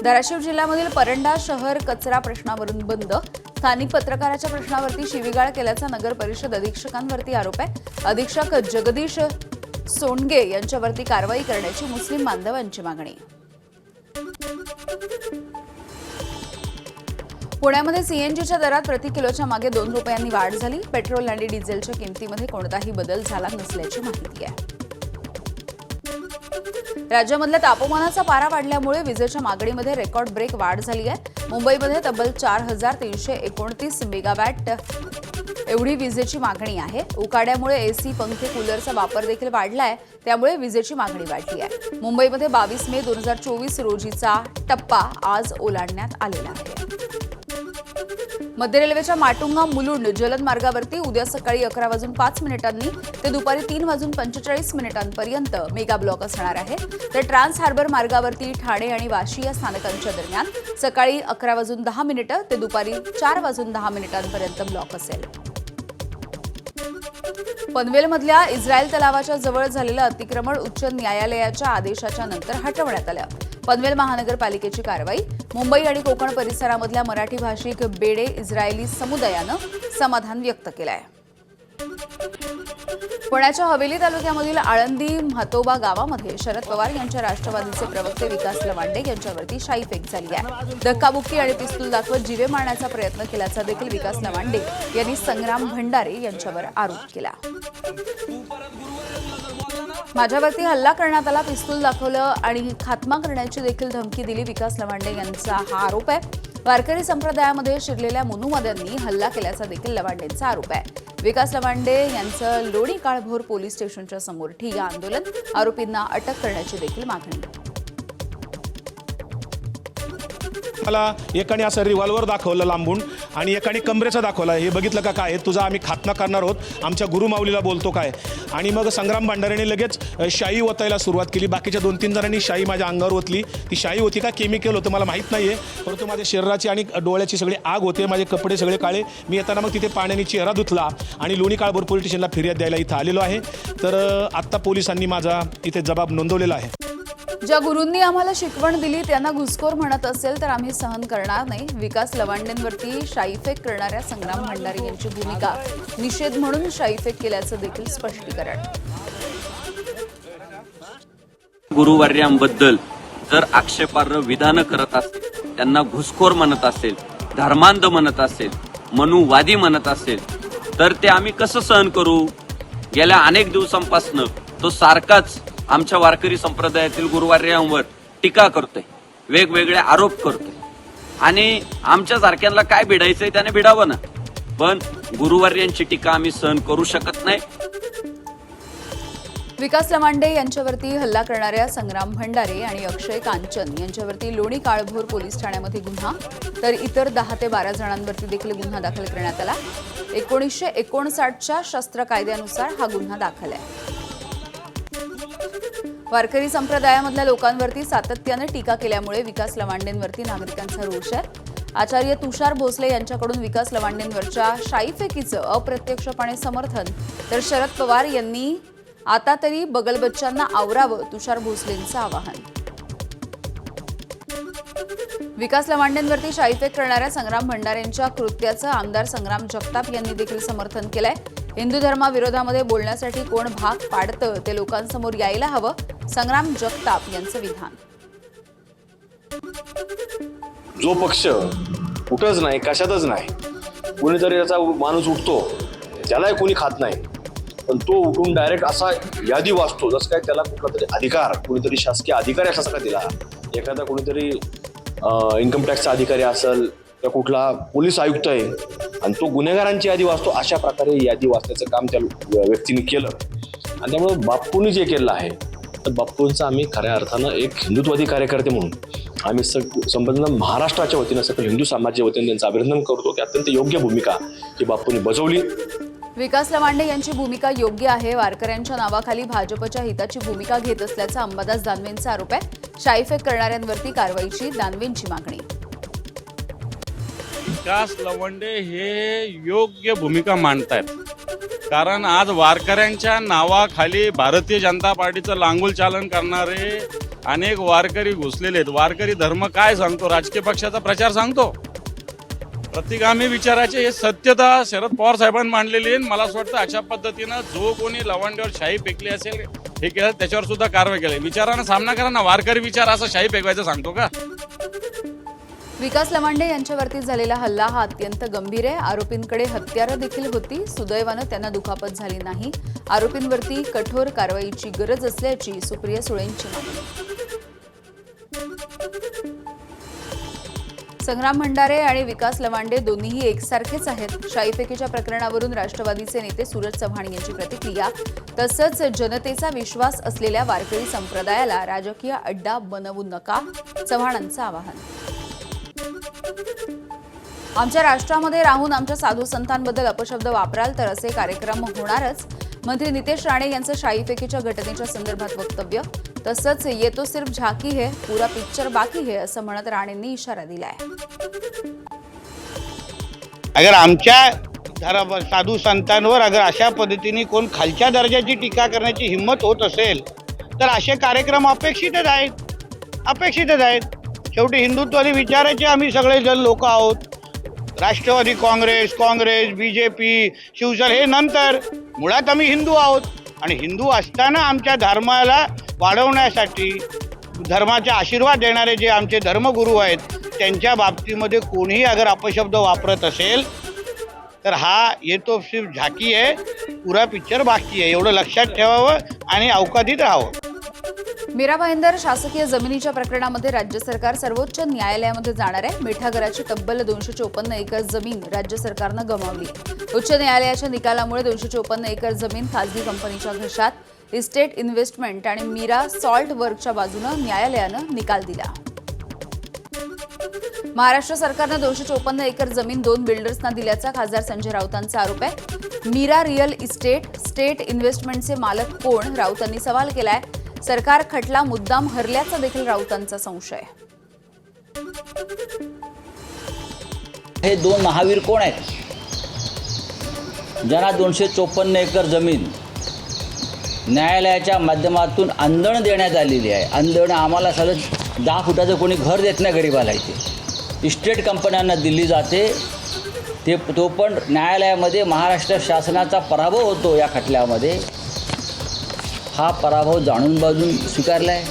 धाराशिव जिल्ह्यामधील परंडा शहर कचरा प्रश्नावरून बंद. स्थानिक पत्रकाराच्या प्रश्नावरती शिवीगाळ केल्याचा नगर परिषद अधीक्षकांवरती आरोप आहे. अधीक्षक जगदीश सोंडगे यांच्यावरती कारवाई करण्याची मुस्लिम बांधवांची मागणी. पुण्यामध्ये सीएनजीच्या दरात प्रति किलोच्या मागे 2 रुपयांनी वाढ झाली. पेट्रोल आणि डिझेलच्या किमतीमध्ये कोणताही बदल झाला नसल्याची माहिती आहे. राज्यामधल्या तापमानाचा पारा वाढल्यामुळे विजेच्या मागणीमध्ये रेकॉर्ड ब्रेक वाढ झाली आहे. मुंबईमध्ये तब्बल 4,329 मेगावॅट एवढी विजेची मागणी आहे. उकाड्यामुळे एसी, पंखे, कूलरचा वापर देखील वाढलाय, त्यामुळे विजेची मागणी वाढली आहे. मुंबईमध्ये 22 मे 2024 रोजीचा टप्पा आज ओलांडण्यात आलेला आहे. मध्य रेल्वेच्या माटुंगा मुलुंड जलद मार्गावरती उद्या सकाळी 11:05 ते दुपारी 3:45 पर्यंत मेगा ब्लॉक असणार आहे. तर ट्रान्स हार्बर मार्गावरती ठाणे आणि वाशी या स्थानकांच्या दरम्यान सकाळी 11:10 ते दुपारी 4:10 पर्यंत ब्लॉक असेल. पनवेलमधल्या इस्रायल तलावाच्या जवळ झालेलं अतिक्रमण उच्च न्यायालयाच्या आदेशाच्या नंतर हटवण्यात आलं. पनवेल महानगरपालिकेची कारवाई. मुंबई आणि कोकण परिसरामधल्या मराठी भाषिक बेडे इस्रायली समुदायानं समाधान व्यक्त केलं आहे. पुण्याच्या हवेली तालुक्यामधील आळंदी म्हातोबा गावामध्ये शरद पवार यांच्या राष्ट्रवादीचे प्रवक्ते विकास लवांडे यांच्यावरती शाईफेक झाली आहे. धक्काबुक्की आणि पिस्तूल दाखवत जीवे मारण्याचा प्रयत्न केल्याचा देखील विकास लवांडे यांनी संग्राम भंडारे यांच्यावर आरोप केला. माझ्यावरती हल्ला करण्यात आला, पिस्तूल दाखवलं आणि खात्मा करण्याची देखील धमकी दिली, विकास लवांडे यांचा हा आरोप आहे. वारकरी संप्रदायामध्ये शिरलेल्या मनुवाद्यांनी हल्ला केल्याचा देखील लवांडेंचा आरोप आहे. विकास लवांडे यांचं लोणी काळभोर पोलीस स्टेशनच्या समोर ठिय्या आंदोलन. आरोपींना अटक करण्याची देखील मागणी. मला एकाने असं रिव्हॉल्वर दाखवलं लांबून आणि एकाने कमरेचा दाखवला. हे बघितलं का काय तुझा आम्ही खात्मा करणार आहोत, आमच्या गुरुमाऊलीला बोलतो काय. आणि मग संग्राम भांडारेने लगेच शाई ओतायला सुरुवात केली. बाकीच्या 2-3 जणांनी शाई माझ्या अंगावर ओतली. ती शाई होती का केमिकल होतं मला माहीत नाही आहे, परंतु माझ्या शरीराची आणि डोळ्याची सगळी आग होते. माझे कपडे सगळे काळे. मी येताना मग तिथे पाण्याने चेहरा धुतला आणि लोणी काळभोर पोलीस स्टेशनला फिर्याद द्यायला इथं आलेलो आहे. तर आत्ता पोलिसांनी माझा इथे जबाब नोंदवलेला आहे. ज्या गुरूंनी आम्हाला शिकवण दिली त्यांना घुसखोर म्हणत असेल तर आम्ही सहन करणार नाही. विकास लवांडेंवरती शाईफेक करणाऱ्या संग्राम भंडारे यांची भूमिका निषेध म्हणून शाईफेक केल्याचं देखील स्पष्टीकरण. गुरुवर्यांबद्दल जर आक्षेपार्ह विधानं करत असेल, त्यांना घुसखोर म्हणत असेल, धर्मांध म्हणत असेल, मनुवादी म्हणत असेल, तर ते आम्ही कसं सहन करू. गेल्या अनेक दिवसांपासून तो सारखाच आमच्या वारकरी संप्रदायातील गुरुवर्यांवर टीका करतोय, वेगवेगळे आरोप करतोय. आणि आमच्या सारख्यांना काय भिडायचंय त्याने भिडावं ना, पण गुरुवर्यांची टीका आम्ही सहन करू शकत नाही. विकास लवांडे यांच्यावरती हल्ला करणाऱ्या संग्राम भंडारे आणि अक्षय कांचन यांच्यावरती लोणी काळभोर पोलीस ठाण्यामध्ये गुन्हा, तर इतर 10 ते 12 जणांवरती देखील गुन्हा दाखल करण्यात आला. 1959च्या शस्त्र कायद्यानुसार हा गुन्हा दाखल आहे. वारकरी संप्रदायामधल्या लोकांवरती सातत्यानं टीका केल्यामुळे विकास लवांडेंवरती नागरिकांचा रोष आहे. आचार्य तुषार भोसले यांच्याकडून विकास लवांडेंवरच्या शाईफेकीचं अप्रत्यक्षपणे समर्थन, तर शरद पवार यांनी आता तरी बगलबच्चांना आवरावं, तुषार भोसलेंचं आवाहन. विकास लवांडेंवरती शाईफेक करणाऱ्या संग्राम भंडारेंच्या कृत्याचं आमदार संग्राम जगताप यांनी देखील समर्थन केलंय. हिंदू धर्माविरोधामध्ये बोलण्यासाठी कोण भाग पाडतं ते लोकांसमोर यायला हवं, संग्राम जगताप यांचं विधान. जो पक्ष कुठंच नाही, कशातच नाही, कुणीतरी त्याचा माणूस उठतो, त्यालाही कोणी खात नाही, पण तो उठून डायरेक्ट असा यादी वाचतो जसं काय त्याला कुठला तरी अधिकार, कुणीतरी शासकीय अधिकारी असा का दिला, एखादा कुणीतरी इन्कम टॅक्सचा अधिकारी असेल तर कुठला पोलीस आयुक्त आहे आणि तो गुन्हेगारांची यादी वाचतो. अशा प्रकारे यादी वाचण्याचं काम त्या व्यक्तीने केलं. आणि त्यामुळे बाप्पूंनी जे केलं आहे तर बाप्पूंचा आम्ही खऱ्या अर्थानं एक हिंदुत्ववादी कार्यकर्ते म्हणून आम्ही संपूर्ण महाराष्ट्राच्या वतीनं सकल हिंदू समाजाच्या वतीनं त्यांचं अभिनंदन करतो की अत्यंत योग्य भूमिका ही बाप्पूंनी बजावली. विकास लवांडे यांची भूमिका योग्य आहे. वारकऱ्यांच्या नावाखाली भाजपच्या हिताची भूमिका घेत असल्याचा अंबादास दानवेंचा आरोप आहे. शाईफेक करणाऱ्यांवरती कारवाईची दानवेंची मागणी. विकास लवंडे हे योग्य भूमिका मांडतायत, कारण आज वारकऱ्यांच्या नावाखाली भारतीय जनता पार्टीचं लांगुल चालन करणारे अनेक वारकरी घुसलेले आहेत. वारकरी धर्म काय सांगतो? राजकीय पक्षाचा प्रचार सांगतो. प्रतिगामी विचाराचे हे सत्यता शरद पवार साहेबांनी मांडलेली आहे. मला असं वाटतं अशा पद्धतीनं जो कोणी लवंड्यावर शाही फेकली असेल हे केलं त्याच्यावर सुद्धा कारवाई केली. विचारानं सामना करा ना. वारकरी विचार असं शाही फेकवायचं सांगतो का? विकास लवांडे यांच्यावरती झालेला हल्ला हा अत्यंत गंभीर आहे. आरोपींकडे हत्यारं देखील होती. सुदैवानं त्यांना दुखापत झाली नाही. आरोपींवरती कठोर कारवाईची गरज असल्याची सुप्रिया सुळेंची मागणी. संग्राम भंडारे आणि विकास लवांडे दोन्हीही एकसारखेच आहेत. शाईफेकीच्या प्रकरणावरून राष्ट्रवादीचे नेते सूरज चव्हाण यांची प्रतिक्रिया. तसंच जनतेचा विश्वास असलेल्या वारकरी संप्रदायाला राजकीय अड्डा बनवू नका, चव्हाणांचं आवाहन. आमच्या राष्ट्रामध्ये राहून आमच्या साधू संतांबद्दल अपशब्द वापराल तर असे कार्यक्रम होणारच. मंत्री नितेश राणे यांचं शाईफेकीच्या घटनेच्या संदर्भात वक्तव्य. तसंच ये तो सिर्फ झाकी है, पूरा पिक्चर बाकी है असं म्हणत राणेंनी इशारा दिलाय. अगर आमच्या साधू संतांवर अगर अशा पद्धतीने कोण खालच्या दर्जाची टीका करण्याची हिंमत होत असेल तर असे कार्यक्रम अपेक्षितच आहेत. शेवटी हिंदुत्वादी विचाराचे आम्ही सगळेजण लोक आहोत. राष्ट्रवादी काँग्रेस, BJP, शिवसेना हे नंतर. मुळात आम्ही हिंदू आहोत आणि हिंदू असताना आमच्या धर्माला वाढवण्यासाठी धर्माचा आशीर्वाद देणारे जे आमचे धर्मगुरू आहेत त्यांच्या बाबतीमध्ये कोणीही अगर अपशब्द वापरत असेल तर हा ये तो सिर्फ झाकी आहे, पुरा पिक्चर बाकी आहे, एवढं लक्षात ठेवावं आणि अवकाशीत राहावं. मीरा भाईंदर शासकीय जमिनीच्या प्रकरणामध्ये राज्य सरकार सर्वोच्च न्यायालयामध्ये जाणार आहे. मिठागराची तब्बल 254 एकर जमीन राज्य सरकारनं गमावली. उच्च न्यायालयाच्या निकालामुळे 254 एकर जमीन खासगी कंपनीच्या घशात. इस्टेट इन्व्हेस्टमेंट आणि मीरा सॉल्ट वर्कच्या बाजूनं न्यायालयानं निकाल दिला. महाराष्ट्र सरकारनं 254 एकर जमीन 2 बिल्डर्सना दिल्याचा खासदार संजय राऊतांचा आरोप आहे. मीरा रिअल इस्टेट स्टेट इन्व्हेस्टमेंटचे मालक कोण? राऊतांनी सवाल केलाय. सरकार खटला मुद्दाम हरल्याचा देखील राऊतांचा संशय. हे 2 महावीर कोण आहेत ज्यांना 254 एकर जमीन न्यायालयाच्या माध्यमातून अंदण देण्यात आलेली आहे. अंदण आम्हाला सगळं 10 फुटाचं कोणी घर देत नाही गरीबाला. इथे इस्टेट कंपन्यांना दिली जाते. तो पण न्यायालयामध्ये महाराष्ट्र शासनाचा पराभव होतो. या खटल्यामध्ये हा पराभव जाणून बाजून स्वीकारला आहे.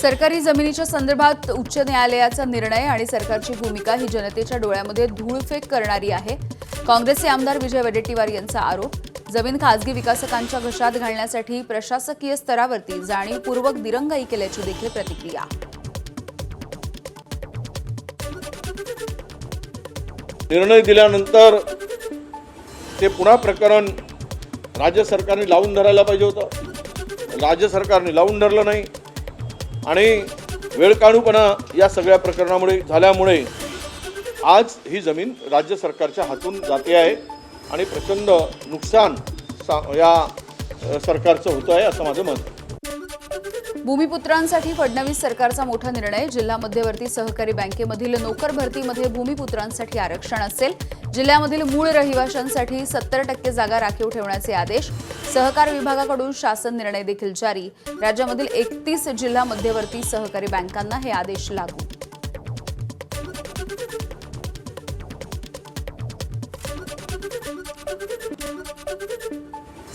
सरकारी जमिनीच्या संदर्भात उच्च न्यायालयाचा निर्णय आणि सरकारची भूमिका ही जनतेच्या डोळ्यामध्ये धूळफेक करणारी आहे. काँग्रेसचे आमदार विजय वडेट्टीवार यांचा आरोप. जमीन खासगी विकासकांच्या घशात घालण्यासाठी प्रशासकीय स्तरावरती जाणीवपूर्वक दिरंगाई केल्याची देखील प्रतिक्रिया. निर्णय दिल्यानंतर ते पुन्हा प्रकरण राज्य सरकारने लावून धरायला पाहिजे होतं. राज्य सरकारने लावून धरलं नाही आणि वेळकाढूपणा या सगळ्या प्रकरणामुळे झाल्यामुळे आज ही जमीन राज्य सरकारच्या हातून जाते आहे आणि प्रचंड नुकसान या सरकारचं होतं आहे असं माझं मत. भूमिपुत्रांसाठी फडणवीस सरकारचा मोठा निर्णय. जिल्हा मध्यवर्ती सहकारी बँकेमधील नोकर भरतीमध्ये भूमिपुत्रांसाठी आरक्षण असेल. जिल्ह्यामधील मूळ रहिवाशांसाठी 70% जागा राखीव ठेवण्याचे आदेश. सहकार विभागाकडून शासन निर्णय देखील जारी. राज्यामधील 31 जिल्हा मध्यवर्ती सहकारी बँकांना हे आदेश लागू.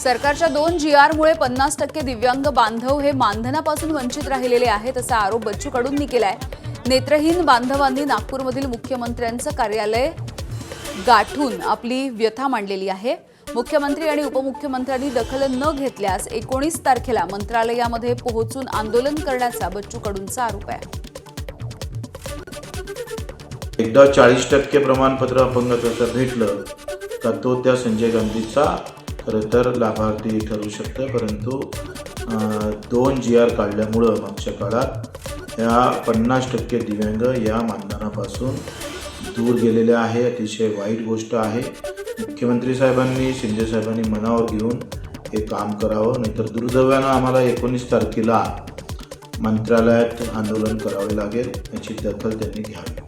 सरकारच्या 2 GRमुळे 50% दिव्यांग बांधव हे मानधनापासून वंचित राहिलेले आहेत असा आरोप बच्चू कडूंनी केलाय. नेत्रहीन बांधवांनी नागपूरमधील मुख्यमंत्र्यांचं कार्यालय गाठून आपली व्यथा मांडलेली आहे. मुख्यमंत्री आणि उपमुख्यमंत्र्यांनी दखल न घेतल्यास 19 तारखेला मंत्रालयामध्ये पोहोचून आंदोलन करण्याचा बच्चू कडूंचा आरोप आहे. एकदा 40% प्रमाणपत्र अपंगत्वाचं भेटलं का तो त्या संजय गांधीचा खरं तर लाभार्थी ठरू शकतं. परंतु 2 GR काढल्यामुळं मागच्या काळात या 50% दिव्यांग या मानधनापासून दूर गेलेले आहे. अतिशय वाईट गोष्ट आहे. मुख्यमंत्री साहेबांनी, शिंदे साहेबांनी मनावर घेऊन हे काम करावं, नाहीतर दुर्दैवानं आम्हाला 19 तारखेला मंत्रालयात आंदोलन करावे लागेल. याची दखल त्यांनी घ्यावी.